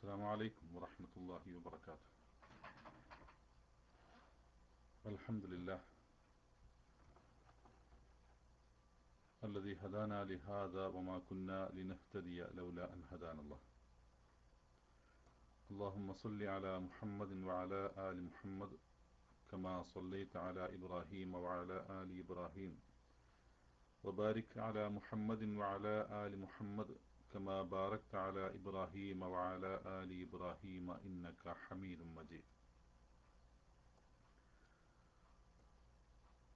السلام عليكم ورحمة الله وبركاته. الحمد لله الذي هدانا لهذا وما كنا لنهتدي لولا أن هدانا الله. اللهم صل على محمد وعلى آل محمد كما صليت على إبراهيم وعلى آل إبراهيم وبارك على محمد وعلى آل محمد كما باركت على إبراهيم وعلى آل إبراهيم إنك حميد مجيد.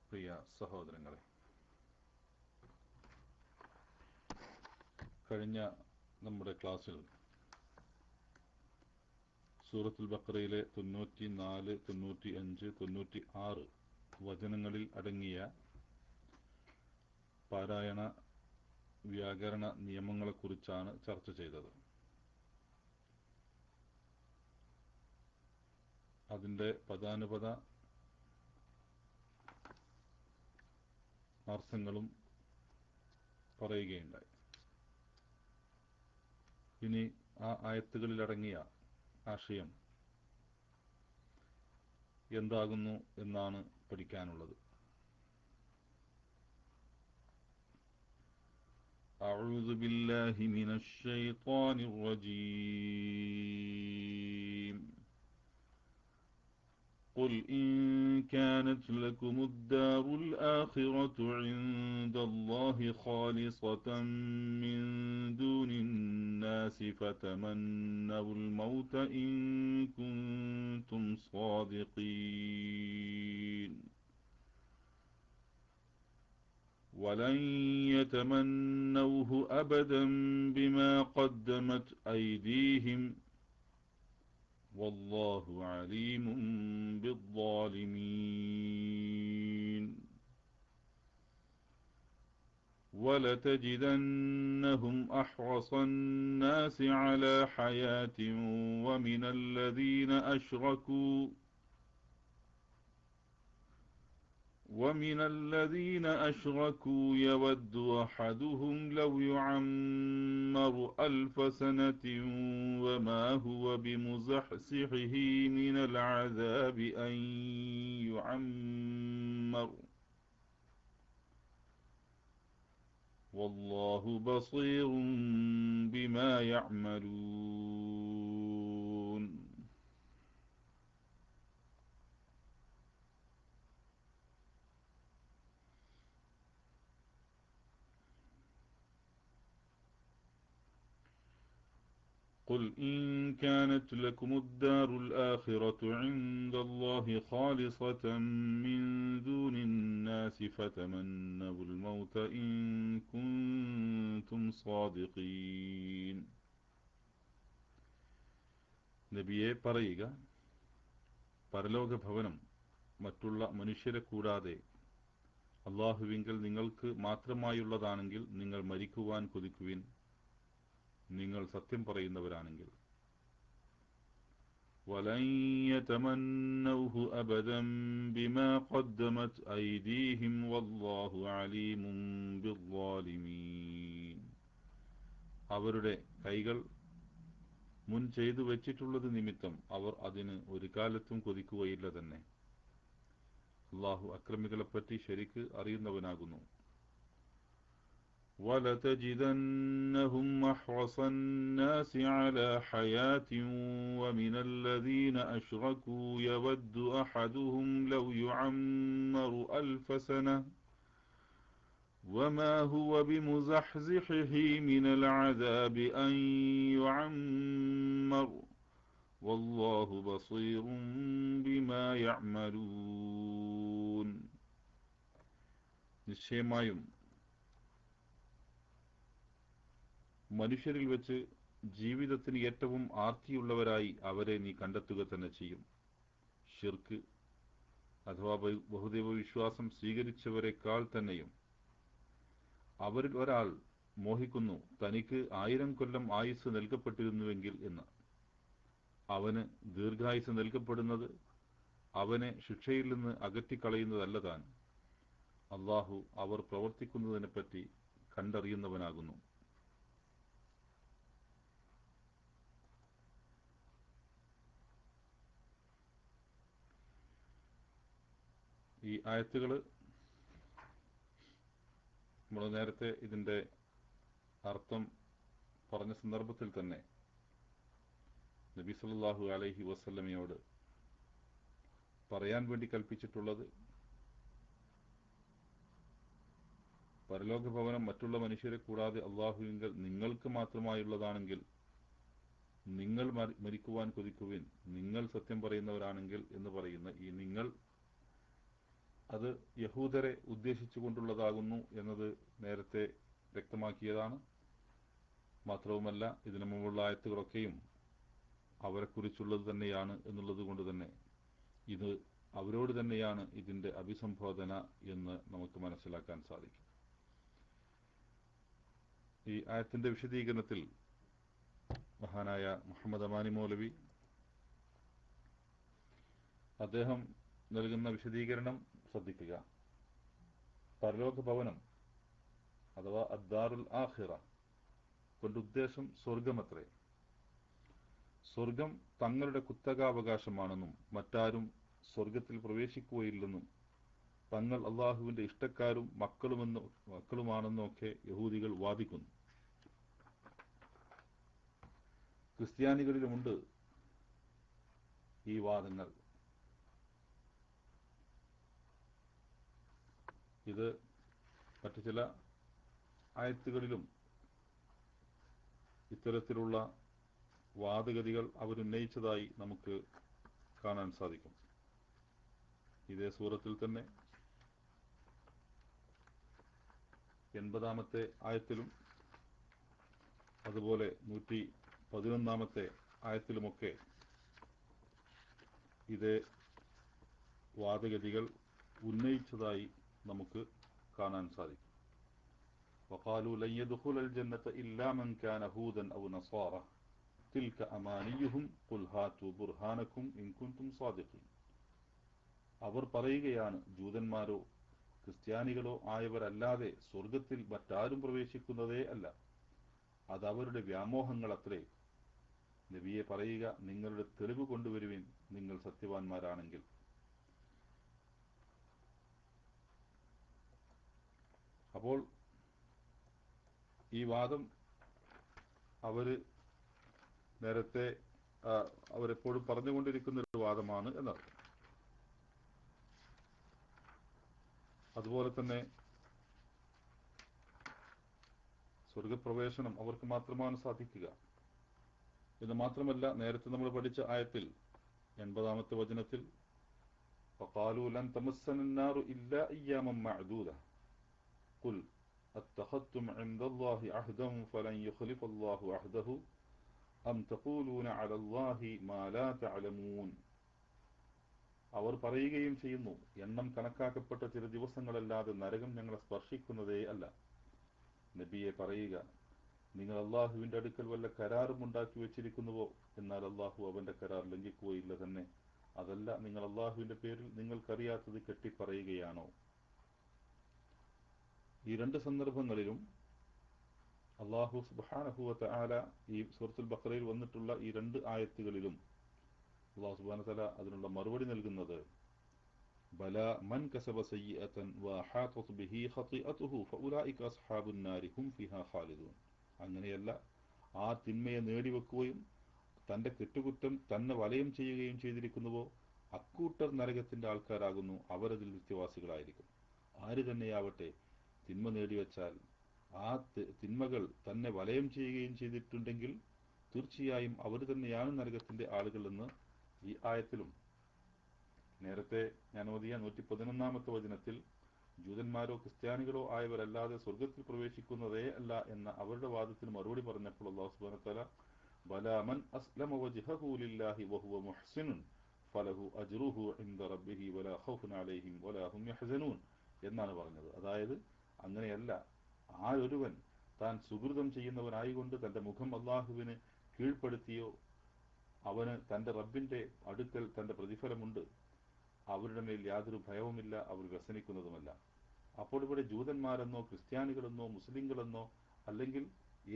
പ്രിയ സഹോദരങ്ങളെ, കഴിഞ്ഞ നമ്മുടെ ക്ലാസ്സിൽ സൂറത്തുൽ ബഖറയിലെ 94, 95, 96 വചനങ്ങളിൽ അടങ്ങിയ പാരായണ വ്യാകരണ നിയമങ്ങളെക്കുറിച്ചാണ് ചർച്ച ചെയ്തത്. അതിൻ്റെ പദാനുപദ അർത്ഥങ്ങളും പറയുകയുണ്ടായി. ഇനി ആ ആയത്തുകളിലടങ്ങിയ ആശയം എന്താകുന്നു എന്നാണ് പഠിക്കാനുള്ളത്. أعوذ بالله من الشيطان الرجيم. قل إن كانت لكم الدار الآخرة عند الله خالصة من دون الناس فتمنوا الموت إن كنتم صادقين ولن يتمنوه أبدا بما قدمت أيديهم والله عليم بالظالمين ولتجدنهم أحرص الناس على حياة ومن الذين أشركوا يود أحدهم لو يعمر 1000 سنة وما هو بمزحزحه من العذاب أن يعمر والله بصير بما يعملون. قل إن كانت لكم الدار الآخرة عند الله خالصة من دون الناس فتمنوا الموت إن كنتم صادقين. നബിയെ പറയുക, പരലോക ഭവനം മറ്റുള്ള മനുഷ്യരെ കൂടാതെ അല്ലാഹുവിങ്കൽ നിങ്ങൾക്ക് മാത്രമായുള്ളതാണെങ്കിൽ നിങ്ങൾ മരിക്കുവാൻ കൊതിക്കുവിൻ, നിങ്ങൾ സത്യം പറയുന്നവരാണെങ്കിൽ. വലൻ യതമന്നൗഹു അബദൻ ബിമാ ഖദ്ദമത് ഐദീഹിം വല്ലാഹു അലീമുൻ ബിദ്ദാലിമീൻ. അവരുടെ കൈകൾ മുൻ ചെയ്തു വെച്ചിട്ടുള്ളത് നിമിത്തം അവർ അതിന് ഒരു കാലത്തും കൊതിക്കുകയില്ല തന്നെ. അല്ലാഹു അക്രമികളെപ്പറ്റി ശരിക്ക് അറിയുന്നവനാകുന്നു. وَلَتَجِدَنَّهُمْ أَحْرَصَ النَّاسِ عَلَى حَيَاةٍ وَمِنَ الَّذِينَ أَشْرَكُوا يَوَدُّ أَحَدُهُمْ لَوْ يُعَمَّرُ 1000 سَنَةٍ وَمَا هُوَ بِمُزَحْزِحِهِ مِنَ الْعَذَابِ أَنْ يُعَمَّرَ وَاللَّهُ بَصِيرٌ بِمَا يَعْمَلُونَ. നിശ്ചയമായും മനുഷ്യരിൽ വെച്ച് ജീവിതത്തിന് ഏറ്റവും ആർത്തിയുള്ളവരായി അവരെ നീ കണ്ടെത്തുക തന്നെ ചെയ്യും. ഷിർക്ക് അഥവാ ബഹുദൈവ വിശ്വാസം സ്വീകരിച്ചവരെക്കാൾ തന്നെയും അവരിൽ ഒരാൾ മോഹിക്കുന്നു തനിക്ക് 1000 കൊല്ലം ആയുസ് നൽകപ്പെട്ടിരുന്നുവെങ്കിൽ എന്ന്. അവന് ദീർഘായുസ് നൽകപ്പെടുന്നത് അവനെ ശിക്ഷയിൽ നിന്ന് അകറ്റിക്കളയുന്നതല്ല താൻ. അല്ലാഹു അവർ പ്രവർത്തിക്കുന്നതിനെപ്പറ്റി കണ്ടറിയുന്നവനാകുന്നു. ഈ ആയത്തുകൾ നമ്മൾ നേരത്തെ ഇതിൻ്റെ അർത്ഥം പറഞ്ഞ സന്ദർഭത്തിൽ തന്നെ നബി സല്ലല്ലാഹു അലൈഹി വസല്ലമയോട് പറയാൻ വേണ്ടി കൽപ്പിച്ചിട്ടുള്ളത് പരലോക ഭവനം മറ്റുള്ള മനുഷ്യരെ കൂടാതെ അള്ളാഹുവിങ്കൽ നിങ്ങൾക്ക് മാത്രമായുള്ളതാണെങ്കിൽ നിങ്ങൾ മരിക്കുവാൻ കൊതിക്കുവിൻ, നിങ്ങൾ സത്യം പറയുന്നവരാണെങ്കിൽ എന്ന് പറയുന്ന ഈ നിങ്ങൾ അത് യഹൂദരെ ഉദ്ദേശിച്ചുകൊണ്ടുള്ളതാകുന്നു എന്നത് നേരത്തെ വ്യക്തമാക്കിയതാണ്. മാത്രവുമല്ല ഇതിനു മുമ്പുള്ള ആയത്തുകളൊക്കെയും അവരെക്കുറിച്ചുള്ളത് തന്നെയാണ് എന്നുള്ളത് കൊണ്ട് തന്നെ ഇത് അവരോട് തന്നെയാണ് ഇതിൻ്റെ അഭിസംബോധന എന്ന് നമുക്ക് മനസ്സിലാക്കാൻ സാധിക്കും. ഈ ആയത്തിന്റെ വിശദീകരണത്തിൽ മഹാനായ മുഹമ്മദ് അമാനി മൗലവി അദ്ദേഹം നൽകുന്ന വിശദീകരണം ശ്രദ്ധിക്കുക. പരലോക ഭവനം അഥവാ അദ്ദാറുൽ ആഖിറ കൊണ്ട് ഉദ്ദേശം സ്വർഗമത്രേ. സ്വർഗം തങ്ങളുടെ കുത്തകാവകാശമാണെന്നും മറ്റാരും സ്വർഗത്തിൽ പ്രവേശിക്കുകയില്ലെന്നും തങ്ങൾ അള്ളാഹുവിന്റെ ഇഷ്ടക്കാരും മക്കളുമാണെന്നും ഒക്കെ യഹൂദികൾ വാദിക്കുന്നു. ക്രിസ്ത്യാനികളിലുമുണ്ട് ഈ വാദങ്ങൾ. ഇത് മറ്റു ചില ആയത്തുകളിലും ഇത്തരത്തിലുള്ള വാദഗതികൾ അവരുന്നയിച്ചതായി നമുക്ക് കാണാൻ സാധിക്കും. ഇതേ സൂറത്തിൽ തന്നെ 80-ാമത്തെ ആയത്തിലും അതുപോലെ 111-ാമത്തെ ആയത്തിലുമൊക്കെ ഇതേ വാദഗതികൾ ഉന്നയിച്ചതായി നമുക്ക് കാണാൻ സാധിക്കും. وقالوا لن يدخل الجنة إلا من كان هودا أو نصارى تلك أمانيهم قل هاتوا برهانكم إن كنتم صادقين. അവർ പറയുകയാണ്, ജൂതന്മാരോ ക്രിസ്ത്യാനികളോ ആയവരല്ലാതെ സ്വർഗത്തിൽ മറ്റാരും പ്രവേശിക്കുന്നതേ അല്ല, അതവരുടെ വ്യാമോഹങ്ങളത്രേ. നബിയെ പറയുക, നിങ്ങളുടെ തെളിവ് കൊണ്ടുവരുവിൻ നിങ്ങൾ സത്യവാന്മാരാണെങ്കിൽ. അപ്പോൾ ഈ വാദം നേരത്തെ അവരെപ്പോഴും പറഞ്ഞുകൊണ്ടിരിക്കുന്ന ഒരു വാദമാണ് എന്നർത്ഥം. അതുപോലെ തന്നെ സ്വർഗപ്രവേശനം അവർക്ക് മാത്രമാണ് സാധിക്കുക എന്ന് മാത്രമല്ല, നേരത്തെ നമ്മൾ പഠിച്ച ആയത്തിൽ 80-ാമത്തെ വചനത്തിൽ وقالوا لن تمسنا النار إلا أياما معدودة قل اتخذتم عند الله عهدا فلن يخلف الله عهده أم تقولون على الله ما لا تعلمون. അവർ പറയുകയും ചെയ്യുന്നു, എണ്ണം കണക്കാക്കപ്പെട്ട ചില ദിവസങ്ങളല്ലാതെ നരകം ഞങ്ങളെ സ്പർശിക്കുന്നതേ അല്ല. നബിയെ പറയുക, നിങ്ങൾ അള്ളാഹുവിന്റെ അടുക്കൽ വല്ല കരാറും ഉണ്ടാക്കി വെച്ചിരിക്കുന്നുവോ? എന്നാൽ അള്ളാഹു അവന്റെ കരാർ ലംഘിക്കുകയില്ല തന്നെ. അതല്ല, നിങ്ങൾ അള്ളാഹുവിന്റെ പേരിൽ നിങ്ങൾക്കറിയാത്തത് കെട്ടിപ്പറയുകയാണോ? ഈ രണ്ട് സന്ദർഭങ്ങളിലും അള്ളാഹു സുബ്ഹാനഹു വ തആല ഈ സൂറത്തുൽ ബഖറയിൽ വന്നിട്ടുള്ള ഈ രണ്ട് ആയത്തുകളിലും അള്ളാഹു സുബ്ഹാനഹു വ തആല അതിനുള്ള മറുപടി നൽകുന്നത് ബല മൻ കസബ സയ്യിഅതൻ വഅഹാതത് ബിഹി ഖതിഅതുഹു ഫഉലൈക അസ്ഹാബുൻ നാരി ഹും ഫിഹാ ഖാലിദൂൻ. അങ്ങനെയല്ല, ആ തിന്മയെ നേടിവെക്കുകയും തന്റെ തെറ്റുകുറ്റം തന്നെ വലയം ചെയ്യുകയും ചെയ്തിരിക്കുന്നുവോ അക്കൂട്ടർ നരകത്തിന്റെ ആൾക്കാരാകുന്നു, അവരതിൽ നിത്യവാസികളായിരിക്കും. ആര് തന്നെയാവട്ടെ തിന്മ നേടിവെച്ചാൽ ആ തിന്മകൾ തന്നെ വലയം ചെയ്യുകയും ചെയ്തിട്ടുണ്ടെങ്കിൽ തീർച്ചയായും അവർ തന്നെയാണ് നരകത്തിന്റെ ആളുകൾ എന്ന് ഈ ആയത്തിലും നേരത്തെ ഞാൻ ഓതിയ 111-ാമത്തെ വചനത്തിൽ ജൂതന്മാരോ ക്രിസ്ത്യാനികളോ ആയവരല്ലാതെ സ്വർഗത്തിൽ പ്രവേശിക്കുന്നതേ അല്ല എന്ന അവരുടെ വാദത്തിന് മറുപടി പറഞ്ഞപ്പോൾ അല്ലാഹു സുബ്ഹാനഹു വ തആല ബലാ മൻ അസ്ലമ വജ്ഹഹു ലില്ലാഹി വഹുവ മുഹ്സിനുൻ ഫലഹു അജ്റുഹു ഇൻദ റബ്ബിഹി വലാ ഖൗഫുൻ അലൈഹിം വലാ ഹും യഹ്സനൂൻ എന്നാണ് പറഞ്ഞത്. അതായത് അങ്ങനെയല്ല, ആരൊരുവൻ താൻ സുകൃതം ചെയ്യുന്നവനായിക്കൊണ്ട് തന്റെ മുഖം അള്ളാഹുവിന് കീഴ്പ്പെടുത്തിയോ അവന് തന്റെ റബ്ബിന്റെ അടുക്കൽ തന്റെ പ്രതിഫലമുണ്ട്, അവരുടെ മേൽ യാതൊരു ഭയവുമില്ല, അവർ വ്യസനിക്കുന്നതുമല്ല. അപ്പോൾ ഇവിടെ ജൂതന്മാരെന്നോ ക്രിസ്ത്യാനികളെന്നോ മുസ്ലിങ്ങളെന്നോ അല്ലെങ്കിൽ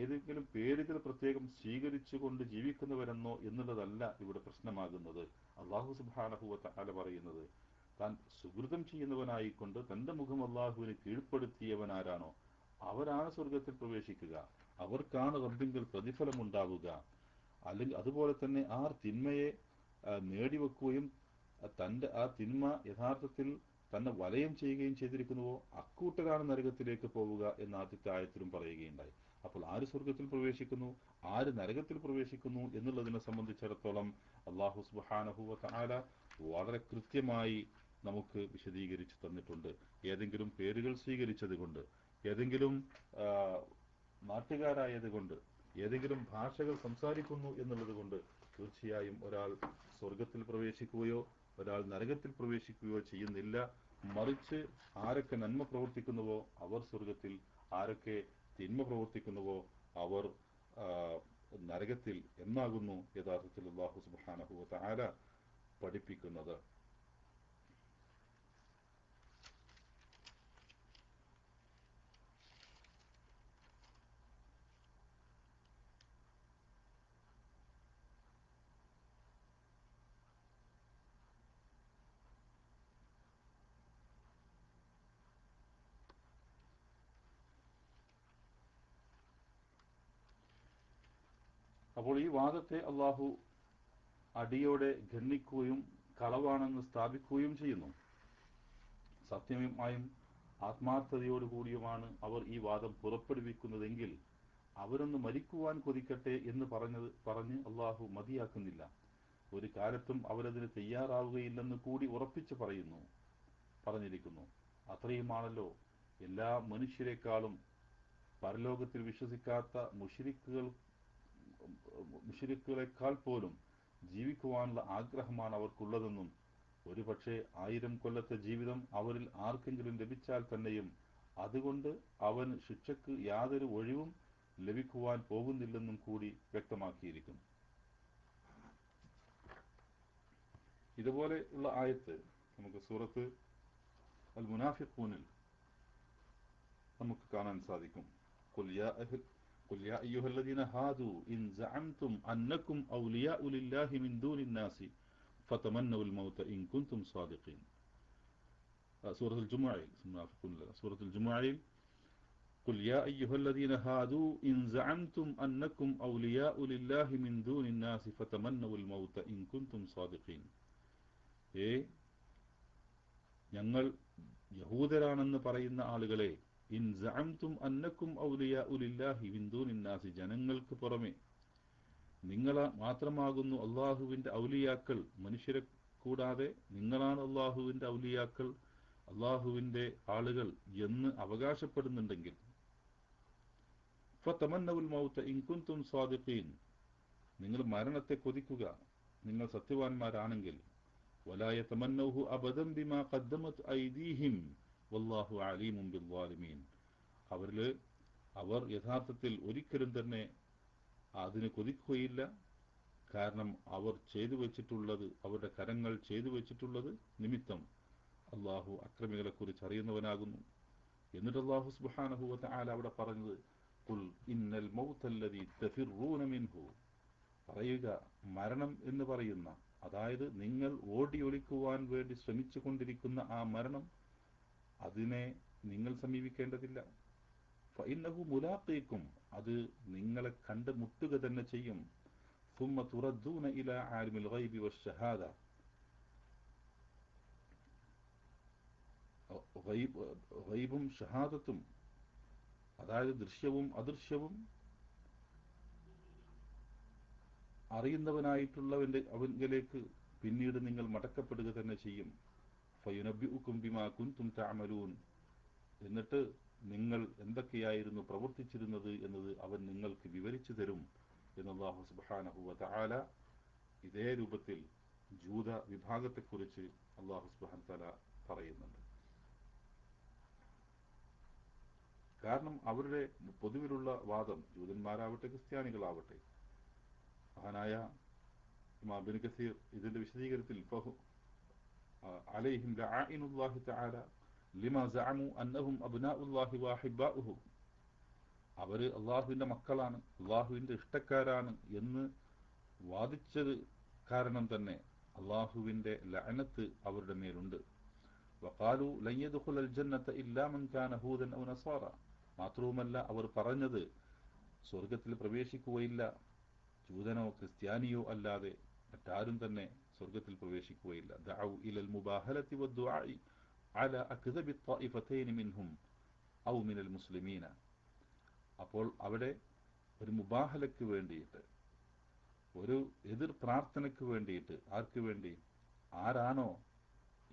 ഏതെങ്കിലും പേരുകൾ പ്രത്യേകം സ്വീകരിച്ചുകൊണ്ട് ജീവിക്കുന്നവരെന്നോ എന്നുള്ളതല്ല ഇവിടെ പ്രശ്നമാകുന്നത്. അല്ലാഹു സുബ്ഹാനഹു വ തആല പറയുന്നത് താൻ സുഹൃതം ചെയ്യുന്നവനായിക്കൊണ്ട് തന്റെ മുഖം അള്ളാഹുവിന് കീഴ്പ്പെടുത്തിയവനാരാണോ അവരാണ് സ്വർഗത്തിൽ പ്രവേശിക്കുക, അവർക്കാണ് റബ്ബിങ്കിൽ പ്രതിഫലമുണ്ടാവുക. അല്ലെങ്കിൽ അതുപോലെ തന്നെ ആർ തിന്മയെ നേടിവെക്കുകയും തന്റെ ആ തിന്മ യഥാർത്ഥത്തിൽ തന്നെ വലയം ചെയ്യുകയും ചെയ്തിരിക്കുന്നുവോ അക്കൂട്ടരാണ് നരകത്തിലേക്ക് പോവുക എന്ന് ആദ്യത്തെ ആയത്തിലും പറയുകയുണ്ടായി. അപ്പോൾ ആര് സ്വർഗത്തിൽ പ്രവേശിക്കുന്നു, ആര് നരകത്തിൽ പ്രവേശിക്കുന്നു എന്നുള്ളതിനെ സംബന്ധിച്ചിടത്തോളം അല്ലാഹു സുബ്ഹാനഹു വ തആല വളരെ കൃത്യമായി നമുക്ക് വിശദീകരിച്ചു തന്നിട്ടുണ്ട്. ഏതെങ്കിലും പേരുകൾ സ്വീകരിച്ചത് കൊണ്ട്, ഏതെങ്കിലും നാട്ടുകാരായത് കൊണ്ട്, ഏതെങ്കിലും ഭാഷകൾ സംസാരിക്കുന്നു എന്നുള്ളത് കൊണ്ട് തീർച്ചയായും ഒരാൾ സ്വർഗത്തിൽ പ്രവേശിക്കുകയോ ഒരാൾ നരകത്തിൽ പ്രവേശിക്കുകയോ ചെയ്യുന്നില്ല. മറിച്ച് ആരൊക്കെ നന്മ പ്രവർത്തിക്കുന്നുവോ അവർ സ്വർഗത്തിൽ, ആരൊക്കെ തിന്മ പ്രവർത്തിക്കുന്നുവോ അവർ നരകത്തിൽ എന്നാകുന്നു യഥാർത്ഥത്തിൽ അല്ലാഹു സുബ്ഹാനഹു വ തആല പഠിപ്പിക്കുന്നത്. അപ്പോൾ ഈ വാദത്തെ അള്ളാഹു അടിയോടെ ഖണ്ഡിക്കുകയും കളവാണെന്ന് സ്ഥാപിക്കുകയും ചെയ്യുന്നു. സത്യമായും ആത്മാർത്ഥതയോടുകൂടിയുമാണ് അവർ ഈ വാദം പുറപ്പെടുവിക്കുന്നതെങ്കിൽ അവരൊന്ന് മരിക്കുവാൻ കൊതിക്കട്ടെ എന്ന് പറഞ്ഞ് അള്ളാഹു മതിയാക്കുന്നില്ല. ഒരു കാലത്തും അവരതിന് തയ്യാറാവുകയില്ലെന്ന് കൂടി ഉറപ്പിച്ചു പറഞ്ഞിരിക്കുന്നു. അത്രയുമാണല്ലോ എല്ലാ മനുഷ്യരെക്കാളും പരലോകത്തിൽ വിശ്വസിക്കാത്ത മുശ്രിക്കുകളെക്കാൾ പോലും ജീവിക്കുവാനുള്ള ആഗ്രഹമാണ് അവർക്കുള്ളതെന്നും ഒരു പക്ഷേ 1000 കൊല്ലത്തെ ജീവിതം അവരിൽ ആർക്കെങ്കിലും ലഭിച്ചാൽ തന്നെയും അതുകൊണ്ട് അവൻ ശിക്ഷയ്ക്ക് യാതൊരു ഒഴിവും ലഭിക്കുവാൻ പോകുന്നില്ലെന്നും കൂടി വ്യക്തമാക്കിയിരിക്കുന്നു. ഇതുപോലെ ഉള്ള ആയത്ത് നമുക്ക് സൂറത്ത് അൽ മുനാഫിഖൂനിൽ നമുക്ക് കാണാൻ സാധിക്കും. قل يا أيها الذين هادوا إن زعمتم أنكم أولياء لله من دون الناس فتمنوا الموت إن كنتم صادقين. سورة الجمعة قل يا أيها الذين هادوا إن زعمتم أنكم أولياء لله من دون الناس فتمنوا الموت إن كنتم صادقين. ഞങ്ങൾ യഹൂദരാണെന്ന് പറയുന്ന ആളുകളെ, ഇൻ സഅംതും അന്നക്കും ഔലിയാഉ ലില്ലാഹി മിൻ ദൂനിന്നാസി, ജനങ്ങൾക്ക് പുറമെ നിങ്ങൾ മാത്രമാകുന്നു അള്ളാഹുവിന്റെ ഔലിയാക്കൾ, മനുഷ്യരെ കൂടാതെ നിങ്ങളാണ് അള്ളാഹുവിന്റെ ഔലിയാക്കൾ, അള്ളാഹുവിന്റെ ആളുകൾ എന്ന് അവകാശപ്പെടുന്നുണ്ടെങ്കിൽ ഫതമന്നവുൽ മൗത ഇൻ കുൻതും സാദിഖീൻ, നിങ്ങൾ മരണത്തെ കൊതിക്കുക നിങ്ങൾ സത്യവാന്മാരാണെങ്കിൽ. വലാ യതമന്നൗഹു അബദൻ ബിമാ ഖദ്ദമത് ഐദീഹിം വല്ലാഹു അലീമുൻ ബിദ്ദാലിമീൻ. അവർ യഥാർത്ഥത്തിൽ ഒരിക്കലും തന്നെ അതിന് കൊതിക്കുകയില്ല. കാരണം അവർ ചെയ്തു വെച്ചിട്ടുള്ളത്, അവരുടെ കരങ്ങൾ ചെയ്തു വെച്ചിട്ടുള്ളത് നിമിത്തം അള്ളാഹു അക്രമികളെ കുറിച്ച് അറിയുന്നവനാകുന്നു. എന്നിട്ട് അള്ളാഹു സുബ്ഹാനഹു വ തആല അവിടെ പറഞ്ഞത് ഖുൽ ഇന്നൽ മൗതല്ലദീ തഫിറൂന മിൻഹു, പറയുക മരണം എന്ന് പറയുന്ന, അതായത് നിങ്ങൾ ഓടിയൊളിക്കുവാൻ വേണ്ടി ശ്രമിച്ചു കൊണ്ടിരിക്കുന്ന ആ മരണം, അതിനെ നിങ്ങൾ സമീപിക്കേണ്ടതില്ല. ഫഇന്നഹു മുലാഖീകും, അത് നിങ്ങളെ കണ്ട് മുട്ടുക തന്നെ ചെയ്യും. ثم تردون إلى عالم الغيب والشهادة, ഗൈബും ഷഹാദത്തും, അതായത് ദൃശ്യവും അദൃശ്യവും അറിയുന്നവനായിട്ടുള്ളവന്റെ അവങ്കിലേക്ക് പിന്നീട് നിങ്ങൾ മടക്കപ്പെടുക തന്നെ ചെയ്യും. ഫയുനബ്ബിഉകും ബിമാ കുൻതും തഅമലൂൻ, എന്നിട്ട് നിങ്ങൾ എന്തൊക്കെയായിരുന്നു പ്രവർത്തിച്ചിരുന്നത് എന്നത് അവൻ നിങ്ങൾക്ക് വിവരിച്ചു തരും എന്ന് അല്ലാഹു സുബ്ഹാനഹു വ തആല ഇതേ രൂപത്തിൽ ജൂത വിഭാഗത്തെക്കുറിച്ച് അല്ലാഹു സുബ്ഹാനഹു വ തആല പറയുന്നുണ്ട്. കാരണം അവരുടെ പൊതുവിലുള്ള വാദം, ജൂതന്മാരാവട്ടെ ക്രിസ്ത്യാനികളാവട്ടെ, മഹാനായ ഇമാം ഇബ്നു കസീർ ഇതിന്റെ വിശദീകരണത്തിൽ അലൈഹിം ലഅഇനുല്ലാഹി തആല ലിമാ സഅമു അന്നഹും അബ്നാഉല്ലാഹി വഅഹിബ്ബാഉഹു, അവര് അള്ളാഹുവിന്റെ മക്കളാണ്, അള്ളാഹുവിന്റെ ഇഷ്ടക്കാരാണ് എന്ന് വാദിച്ചത് കാരണം തന്നെ അള്ളാഹുവിന്റെ ലഅനത്ത് അവരുടെ മേലുണ്ട്. വഖാലു ലൻ യദ്ഖുലൽ ജന്നത ഇല്ലാ മൻ കാന ഹൂദൻ ഔ നസാറ. മാത്രവുമല്ല, അവർ പറഞ്ഞത് സ്വർഗത്തിൽ പ്രവേശിക്കുകയില്ല ജൂതനോ ക്രിസ്ത്യാനിയോ അല്ലാതെ മറ്റാരും തന്നെ സ്വർഗത്തിൽ പ്രവേശിക്കുകയില്ല. ദഅു ഇലൽ മുബാഹലതി വദ്ദുആഇ അലാ അക്ദബി ത്വായിഫതൈൻ മിൻഹും ഔ മിനൽ മുസ്ലിമീന. അപ്പോൾ അവിടെ ഒരു മുബാഹലക്ക് വേണ്ടിയിട്ട്, ഒരു എതിർ പ്രാർത്ഥനയ്ക്ക് വേണ്ടിയിട്ട്, ആർക്ക് വേണ്ടി? ആരാണോ,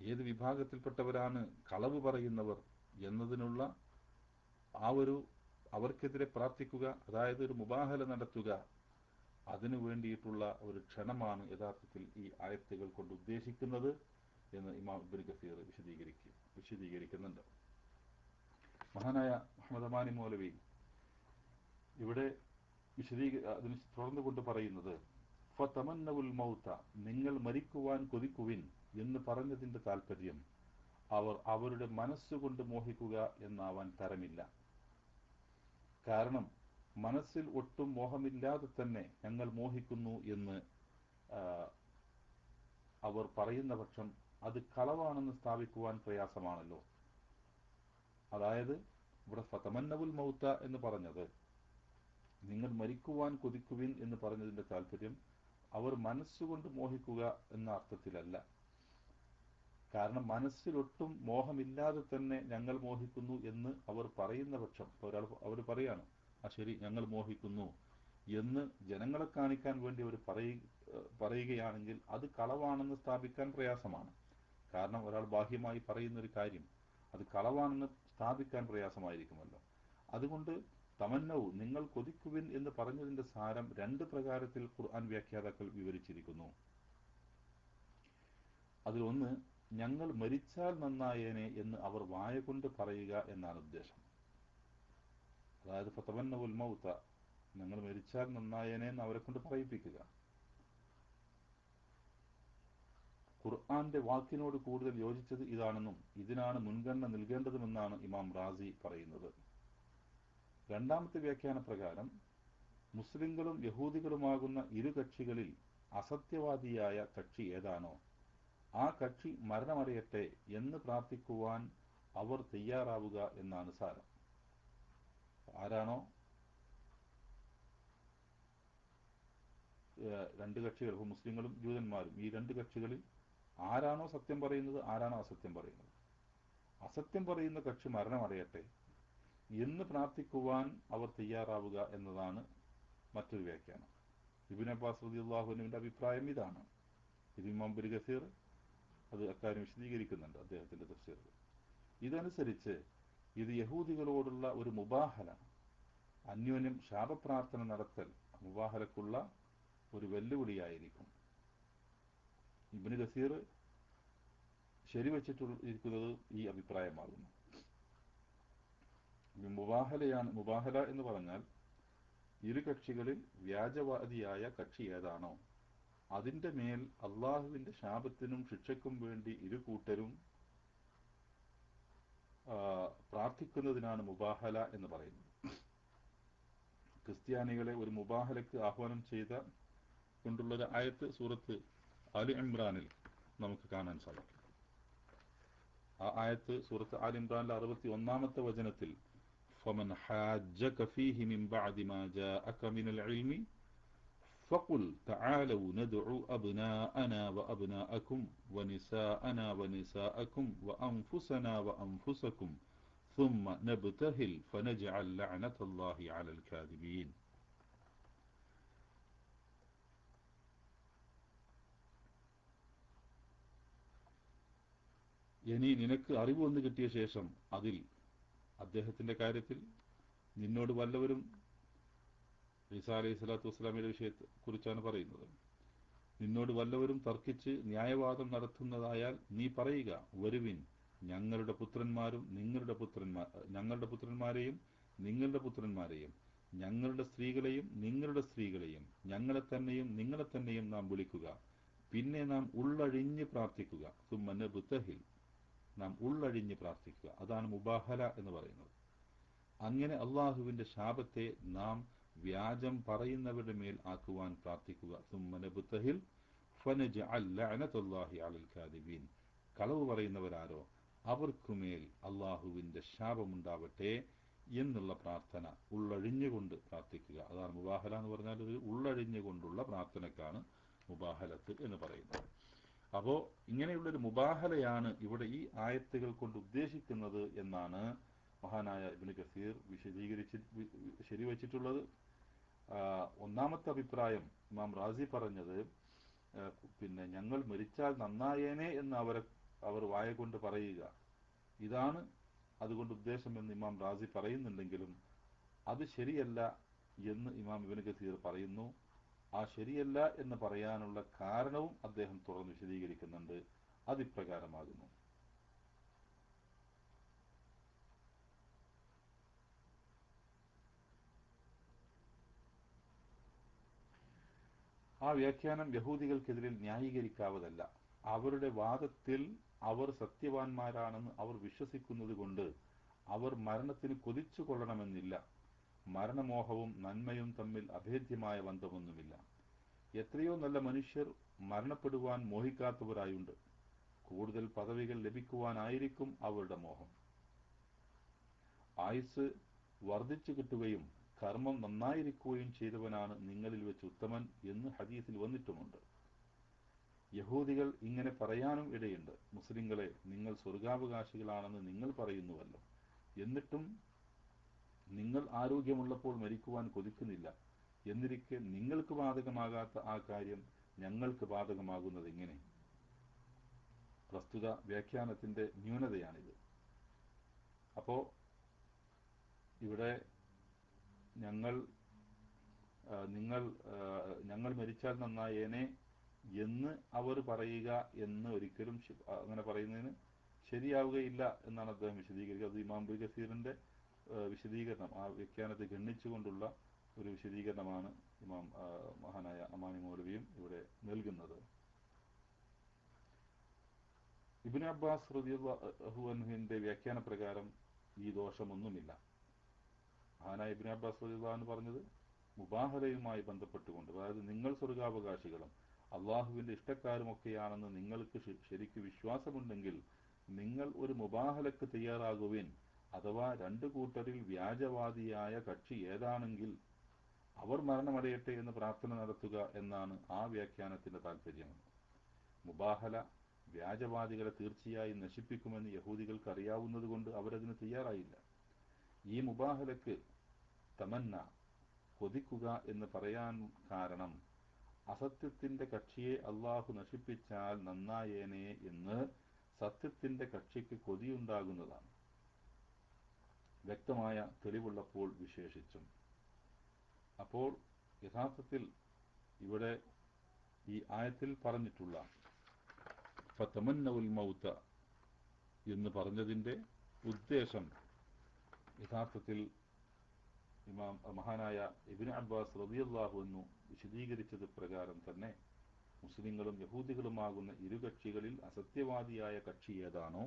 ഏത് വിഭാഗത്തിൽപ്പെട്ടവരാണ് കളവ് പറയുന്നവർ എന്നതിനുള്ള ആ ഒരു അവർക്കെതിരെ പ്രാർത്ഥിക്കുക, അതായത് ഒരു മുബാഹല നടത്തുക, അതിനു വേണ്ടിയിട്ടുള്ള ഒരു ക്ഷണമാണ് യഥാർത്ഥത്തിൽ ഈ ആയത്തുകൾ കൊണ്ട് ഉദ്ദേശിക്കുന്നത് എന്ന് ഇമാം ഇബ്നു കസീർ വിശദീകരിക്കുന്നുണ്ട്. മഹാനായ മുഹമ്മദ് അമാനി മൗലവി ഇവിടെ അതിന് തുടർന്നുകൊണ്ട് പറയുന്നത്, ഫതമന്നവുൽ മൗത, നിങ്ങൾ മരിക്കുവാൻ കൊതിക്കുവിൻ എന്ന് പറഞ്ഞതിന്റെ താല്പര്യം അവർ അവരുടെ മനസ്സുകൊണ്ട് മോഹിക്കുക എന്നാവാൻ തരമില്ല. കാരണം മനസ്സിൽ ഒട്ടും മോഹമില്ലാതെ തന്നെ ഞങ്ങൾ മോഹിക്കുന്നു എന്ന് അവർ പറയുന്ന പക്ഷം അത് കളവാണെന്ന് സ്ഥാപിക്കുവാൻ പ്രയാസമാണല്ലോ. അതായത് ഇവിടെ ഫതമന്നവുൽ മൗത എന്ന് പറഞ്ഞത്, നിങ്ങൾ മരിക്കുവാൻ കൊതിക്കുവിൻ എന്ന് പറഞ്ഞതിന്റെ താല്പര്യം അവർ മനസ്സുകൊണ്ട് മോഹിക്കുക എന്ന അർത്ഥത്തിലല്ല. കാരണം മനസ്സിലൊട്ടും മോഹമില്ലാതെ തന്നെ ഞങ്ങൾ മോഹിക്കുന്നു എന്ന് അവർ പറയുന്ന പക്ഷം, അവർ പറയാണ് ശരി ഞങ്ങൾ മോഹിക്കുന്നു എന്ന് ജനങ്ങളെ കാണിക്കാൻ വേണ്ടി അവർ പറയുകയാണെങ്കിൽ അത് കളവാണെന്ന് സ്ഥാപിക്കാൻ പ്രയാസമാണ്. കാരണം ഒരാൾ ബാഹ്യമായി പറയുന്നൊരു കാര്യം അത് കളവാണെന്ന് സ്ഥാപിക്കാൻ പ്രയാസമായിരിക്കുമല്ലോ. അതുകൊണ്ട് തമന്നവും, നിങ്ങൾ കൊതിക്കുവിൻ എന്ന് പറഞ്ഞതിന്റെ സാരം രണ്ട് പ്രകാരത്തിൽ ഖുർആൻ വ്യാഖ്യാതാക്കൾ വിവരിച്ചിരിക്കുന്നു. അതിലൊന്ന്, ഞങ്ങൾ മരിച്ചാൽ നന്നായേനെ എന്ന് അവർ വായ കൊണ്ട് പറയുക എന്നാണ് ഉദ്ദേശം. അതായത് ഫതമന്നവുൽ മൗത, ഞങ്ങൾ മരിച്ചാൽ നന്നായേനെ എന്ന് അവരെ കൊണ്ട് പറയിപ്പിക്കുക. ഖുർആന്റെ വാക്കിനോട് കൂടുതൽ യോജിച്ചത് ഇതാണെന്നും ഇതിനാണ് മുൻഗണന നൽകേണ്ടതുമെന്നാണ് ഇമാം റാസി പറയുന്നത്. രണ്ടാമത്തെ വ്യാഖ്യാന പ്രകാരം മുസ്ലിങ്ങളും യഹൂദികളുമാകുന്ന ഇരു കക്ഷികളിൽ അസത്യവാദിയായ കക്ഷി ഏതാണോ ആ കക്ഷി മരണമടയട്ടെ എന്ന് പ്രാർത്ഥിക്കുവാൻ അവർ തയ്യാറാവുക എന്നാണ് സാരം. ആരാണോ രണ്ട് കക്ഷികൾ, മുസ്ലിങ്ങളും ജൂതന്മാരും, ഈ രണ്ട് കക്ഷികളിൽ ആരാണോ സത്യം പറയുന്നത്, ആരാണോ അസത്യം പറയുന്നത്, അസത്യം പറയുന്ന കക്ഷി മരണമടയട്ടെ എന്ന് പ്രാർത്ഥിക്കുവാൻ അവർ തയ്യാറാവുക എന്നതാണ് മറ്റൊരു വ്യാഖ്യാനം. ഇബ്നു അബ്ബാസ് റളിയല്ലാഹു അൻഹുവിന്റെ അഭിപ്രായം ഇതാണ്. ഇത് ഇമാം ഇബ്നു കസീർ അത് അക്കാര്യം വിശദീകരിക്കുന്നുണ്ട് അദ്ദേഹത്തിന്റെ തഫ്സീറിൽ. ഇതനുസരിച്ച് ഇത് യഹൂദികളോടുള്ള ഒരു മുബാഹല, അന്യോന്യം ശാപപ്രാർത്ഥന നടത്തൽ മുബാഹലക്കുള്ള ഒരു വെല്ലുവിളിയായിരിക്കും. ഇബ്നു കസീർ ശരിവച്ചിട്ടിരിക്കുന്നത് ഈ അഭിപ്രായമാകുന്നു. മുബാഹല എന്ന് പറഞ്ഞാൽ ഇരു കക്ഷികളിൽ വ്യാജവാദിയായ കക്ഷി ഏതാണോ അതിന്റെ മേൽ അള്ളാഹുവിന്റെ ശാപത്തിനും ശിക്ഷയ്ക്കും വേണ്ടി ഇരു കൂട്ടരും പ്രാർത്ഥിക്കുന്നതിനാണ് മുബാഹല എന്ന് പറയുന്നത്. ക്രിസ്ത്യാനികളെ ഒരു മുബാഹലക്ക് ആഹ്വാനം ചെയ്ത കൊണ്ടുള്ളൊരു ആയത്ത് സൂറത്ത് ആലി ഇമ്രാനിൽ നമുക്ക് കാണാൻ സാധിക്കും. ആ ആയത്ത് സൂറത്ത് ആലി ഇമ്രാനിലെ 61-ാമത്തെ വചനത്തിൽ فمن حاجك فيه من بعد ما جاءك من العلم فقل تعالوا ندعو أبناءنا وأبناءكم ونساءنا ونساءكم وأنفسنا وأنفسكم ثم نبتهل فنجعل لعنة الله على الكاذبين. ഇനി നിനക്ക് അറിവ് വന്നു കിട്ടിയ ശേഷം അതിൽ അദ്ദേഹത്തിന്റെ കാര്യത്തിൽ നിന്നോട് വല്ലവരും, ഈസാ അലൈഹി സ്വലാത്തു വസ്സലാമിയുടെ വിഷയത്തെ കുറിച്ചാണ് പറയുന്നത്, നിന്നോട് വല്ലവരും തർക്കിച്ച് ന്യായവാദം നടത്തുന്നതായാൽ നീ പറയുക, വരുവിൻ, ഞങ്ങളുടെ പുത്രന്മാരെയും നിങ്ങളുടെ പുത്രന്മാരെയും, ഞങ്ങളുടെ സ്ത്രീകളെയും നിങ്ങളുടെ സ്ത്രീകളെയും, ഞങ്ങളെ തന്നെയും നിങ്ങളെ തന്നെയും നാം വിളിക്കുക, പിന്നെ നാം ഉള്ളഴിഞ്ഞ് പ്രാർത്ഥിക്കുക. സുമ്മനബ്തഹിൽ, നാം ഉള്ളഴിഞ്ഞ് പ്രാർത്ഥിക്കുക. അതാണ് മുബാഹല എന്ന് പറയുന്നത്. അങ്ങനെ അള്ളാഹുവിന്റെ ശാപത്തെ നാം വ്യാജം പറയുന്നവരുടെ മേൽ ആക്കുവാൻ പ്രാർത്ഥിക്കുക. സുമ്മനബ്തഹിൽ ഫനജ്അൽ ലഅനതല്ലാഹി അലൽ കാദിബീൻ, കളവ് പറയുന്നവരാരോ അവർക്കുമേൽ അള്ളാഹുവിൻ്റെ ശാപമുണ്ടാവട്ടെ എന്നുള്ള പ്രാർത്ഥന ഉള്ളഴിഞ്ഞുകൊണ്ട് പ്രാർത്ഥിക്കുക. അതാണ് മുബാഹല എന്ന് പറഞ്ഞാൽ ഒരു ഉള്ളഴിഞ്ഞുകൊണ്ടുള്ള പ്രാർത്ഥനക്കാണ് മുബാഹലത്ത് എന്ന് പറയുന്നത്. അപ്പോൾ ഇങ്ങനെയുള്ളൊരു മുബാഹലയാണ് ഇവിടെ ഈ ആയത്തുകൾ കൊണ്ട് ഉദ്ദേശിക്കുന്നത് എന്നാണ് മഹാനായ ഇബ്നു കസീർ ശരിവച്ചിട്ടുള്ളത്. ഒന്നാമത്തെ അഭിപ്രായം ഇമാം റാസി പറഞ്ഞത്, പിന്നെ ഞങ്ങൾ മരിച്ചാൽ നന്നായേനെ എന്ന് അവർ വായ കൊണ്ട് പറയുക, ഇതാണ് അതുകൊണ്ട് ഉദ്ദേശമെന്ന് ഇമാം റാസി പറയുന്നുണ്ടെങ്കിലും അത് ശരിയല്ല എന്ന് ഇമാം ഇബ്നു കസീർ പറയുന്നു. ആ ശരിയല്ല എന്ന് പറയാനുള്ള കാരണവും അദ്ദേഹം തുറന്ന് വിശദീകരിക്കുന്നുണ്ട്. അതിപ്രകാരമാകുന്നു. ആ വ്യാഖ്യാനം യഹൂദികൾക്കെതിരിൽ ന്യായീകരിക്കാവതല്ല. അവരുടെ വാദത്തിൽ അവർ സത്യവാന്മാരാണെന്ന് അവർ വിശ്വസിക്കുന്നത് കൊണ്ട് അവർ മരണത്തിന് കൊതിച്ചു കൊള്ളണമെന്നില്ല. മരണമോഹവും നന്മയും തമ്മിൽ അഭേദ്യമായ ബന്ധമൊന്നുമില്ല. എത്രയോ നല്ല മനുഷ്യർ മരണപ്പെടുവാൻ മോഹിക്കാത്തവരായുണ്ട്. കൂടുതൽ പദവികൾ ലഭിക്കുവാനായിരിക്കും അവരുടെ മോഹം. ആയുസ് വർദ്ധിച്ചു കിട്ടുകയും കർമ്മം നന്നായിരിക്കുകയും ചെയ്തവനാണ് നിങ്ങളിൽ വെച്ച് ഉത്തമൻ എന്ന് ഹദീസിൽ വന്നിട്ടുമുണ്ട്. യഹൂദികൾ ഇങ്ങനെ പറയാനും ഇടയുണ്ട്: മുസ്ലിങ്ങളെ, നിങ്ങൾ സ്വർഗാവകാശികളാണെന്ന് നിങ്ങൾ പറയുന്നുവല്ലോ, എന്നിട്ടും നിങ്ങൾ ആരോഗ്യമുള്ളപ്പോൾ മരിക്കുവാൻ കൊതിക്കുന്നില്ല. എന്നിരിക്കെ നിങ്ങൾക്ക് ബാധകമാകാത്ത ആ കാര്യം ഞങ്ങൾക്ക് ബാധകമാകുന്നത് എങ്ങനെ? പ്രസ്തുത വ്യാഖ്യാനത്തിന്റെ ന്യൂനതയാണിത്. അപ്പോ ഇവിടെ ഞങ്ങൾ മരിച്ചാൽ നന്നായേനെ എന്ന് അവർ പറയുക എന്ന് ഒരിക്കലും അങ്ങനെ പറയുന്നതിന് ശരിയാവുകയില്ല എന്നാണ് അദ്ദേഹം വിശദീകരിക്കുക. അത് ഇമാം ഇബ്നു കസീറിന്റെ വിശദീകരണം, ആ വ്യാഖ്യാനത്തെ ഗണ്ണിച്ചുകൊണ്ടുള്ള ഒരു വിശദീകരണമാണ് മഹാനായ അമാനി മൗലവിയും ഇവിടെ നൽകുന്നത്. ഇബ്നു അബ്ബാസ് റളിയല്ലാഹു അൻഹുവിന്റെ വ്യാഖ്യാന പ്രകാരം ഈ ദോഷമൊന്നുമില്ല. മഹാനായ ഇബ്നു അബ്ബാസ് റളിയല്ലാഹു അൻഹു പറഞ്ഞത് മുബാഹലയുമായി ബന്ധപ്പെട്ടുകൊണ്ട്, അതായത് നിങ്ങൾ സ്വർഗാവകാശികളും അള്ളാഹുവിന്റെ ഇഷ്ടക്കാരുമൊക്കെയാണെന്ന് നിങ്ങൾക്ക് ശരിക്ക് വിശ്വാസമുണ്ടെങ്കിൽ നിങ്ങൾ ഒരു മുബാഹലക്ക് തയ്യാറാകുവിൻ. അഥവാ രണ്ടു കൂട്ടരിൽ വ്യാജവാദിയായ കക്ഷി ഏതാണെങ്കിൽ അവർ മരണമടയട്ടെ എന്ന് പ്രാർത്ഥന നടത്തുക എന്നാണ് ആ വ്യാഖ്യാനത്തിന്റെ താല്പര്യം. മുബാഹല വ്യാജവാദികളെ തീർച്ചയായും നശിപ്പിക്കുമെന്ന് യഹൂദികൾക്ക് അറിയാവുന്നത് കൊണ്ട് അവരതിന് തയ്യാറായില്ല. ഈ മുബാഹലക്ക് തമന്ന, കൊതിക്കുക എന്ന് പറയാൻ കാരണം അസത്യത്തിന്റെ കക്ഷിയെ അള്ളാഹു നശിപ്പിച്ചാൽ നന്നായേനെ എന്ന് സത്യത്തിന്റെ കക്ഷിക്ക് കൊതിയുണ്ടാകുന്നതാണ്, വ്യക്തമായ തെളിവുള്ളപ്പോൾ വിശേഷിച്ചും. അപ്പോൾ യഥാർത്ഥത്തിൽ ഇവിടെ ഈ ആയത്തിൽ പറഞ്ഞിട്ടുള്ള ഫതമന്നഉൽ മൗത എന്ന് പറഞ്ഞതിന്റെ ഉദ്ദേശം യഥാർത്ഥത്തിൽ മഹാനായ ഇബ്നു അബ്ബാസ് റളിയല്ലാഹു അൻഹു വിശദീകരിച്ചത് പ്രകാരം തന്നെ മുസ്ലിങ്ങളും യഹൂദികളുമാകുന്ന ഇരുകക്ഷികളിൽ അസത്യവാദിയായ കക്ഷി ഏതാണോ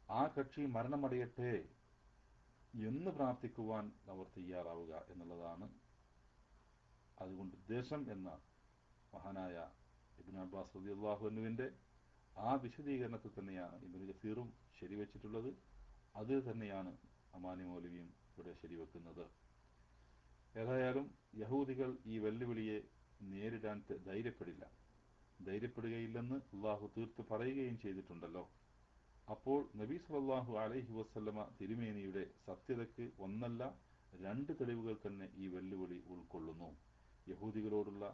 ആ കക്ഷി മരണമടയട്ടെ എന്ന് പ്രാർത്ഥിക്കുവാൻ അവർ തയ്യാറാവുക എന്നുള്ളതാണ് അതുകൊണ്ട് ഉദ്ദേശം എന്ന മഹാനായ ഇബ്നു അബ്ബാസ് റളിയല്ലാഹു അൻഹുവിന്റെ ആ വിശദീകരണത്തിൽ തന്നെയാണ് ഇബ്നു കസീറും ശരിവെച്ചിട്ടുള്ളത്. അത് തന്നെയാണ് അമാനി മൗലവിയും ഇവിടെ ശരിവെക്കുന്നത്. ഏതായാലും യഹൂദികൾ ഈ വെല്ലുവിളിയെ നേരിടാൻ ധൈര്യപ്പെടുകയില്ലെന്ന് അള്ളാഹു തീർത്ത് പറയുകയും ചെയ്തിട്ടുണ്ടല്ലോ. അപ്പോൾ നബി സല്ലല്ലാഹു അലൈഹി വസല്ലമ തിരുമേനിയുടെ സത്യതയ്ക്ക് ഒന്നല്ല രണ്ട് തെളിവുകൾ തന്നെ ഈ വെല്ലുവിളി ഉൾക്കൊള്ളുന്നു. യഹൂദികളോടുള്ള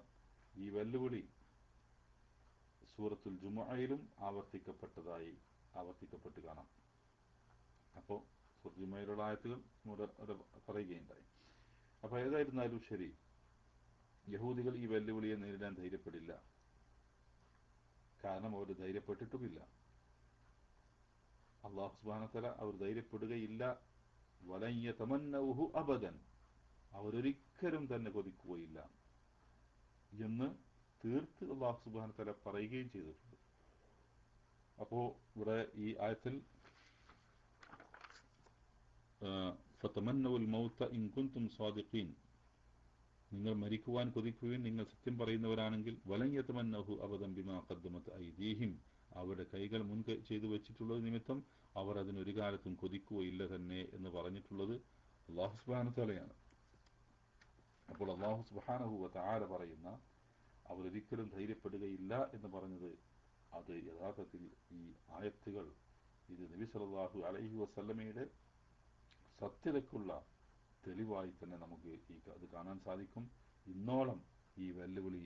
ഈ വെല്ലുവിളി സൂറത്തുൽ ജുമുഅയിലും ആവർത്തിക്കപ്പെട്ട് കാണാം. അപ്പോൾ സൂറത്തുൽ ജുമുഅയിലുള്ള ആയത്തുകൾ പറയുകയുണ്ടായി. അപ്പോൾ ഏതായിരുന്നാലും ശരി, യഹൂദികൾ ഈ വെല്ലുവിളിയെ നേരിടാൻ ധൈര്യപ്പെടില്ല. കാരണം അവർ ധൈര്യപ്പെട്ടിട്ടുമില്ല. അല്ലാഹു സുബ്ഹാനഹു വ തആല അവർ ധൈര്യപ്പെടുകയില്ല. വലൻ യതമന്നഉഹു അബദൻ, അവരൊരിക്കലും തന്നെ കൊതിക്കുകയില്ല എന്ന് തീർത്ത് അല്ലാഹു സുബ്ഹാനഹു വ തആല പറയുകയും ചെയ്തിട്ടുണ്ട്. അപ്പോൾ ഇവിടെ ഈ ആയത്തിൽ ഫതമന്നഉൽ മൗത ഇൻ കുൻതും സാദിഖീൻ, നിങ്ങൾ മരിക്കുവാൻ കൊതിക്കുകയും നിങ്ങൾ സത്യം പറയുന്നവരാണെങ്കിൽ, വലൻ യതമന്നഉഹു അബദൻ ബിമാ ഖദ്ദമത് ഐദീഹിം, അവരുടെ കൈകൾ ചെയ്തു വെച്ചിട്ടുള്ളത് നിമിത്തം അവർ അതിനൊരു കാലത്തും കൊതിക്കുകയില്ല തന്നെ എന്ന് പറഞ്ഞിട്ടുള്ളത് അല്ലാഹു സുബ്ഹാനഹു വതആലയാണ്. അപ്പോൾ അല്ലാഹു സുബ്ഹാനഹു വതആല പറയുന്ന അവരൊരിക്കലും ധൈര്യപ്പെടുകയില്ല എന്ന് പറഞ്ഞത് അത് യഥാർത്ഥത്തിൽ ഈ ആയത്തുകൾ ഇത് നബി സല്ലല്ലാഹു അലൈഹി വസല്ലമയുടെ സത്യതയ്ക്കുള്ള തെളിവായി തന്നെ നമുക്ക് അത് കാണാൻ സാധിക്കും. ഇന്നോളം ഈ വെല്ലുവിളി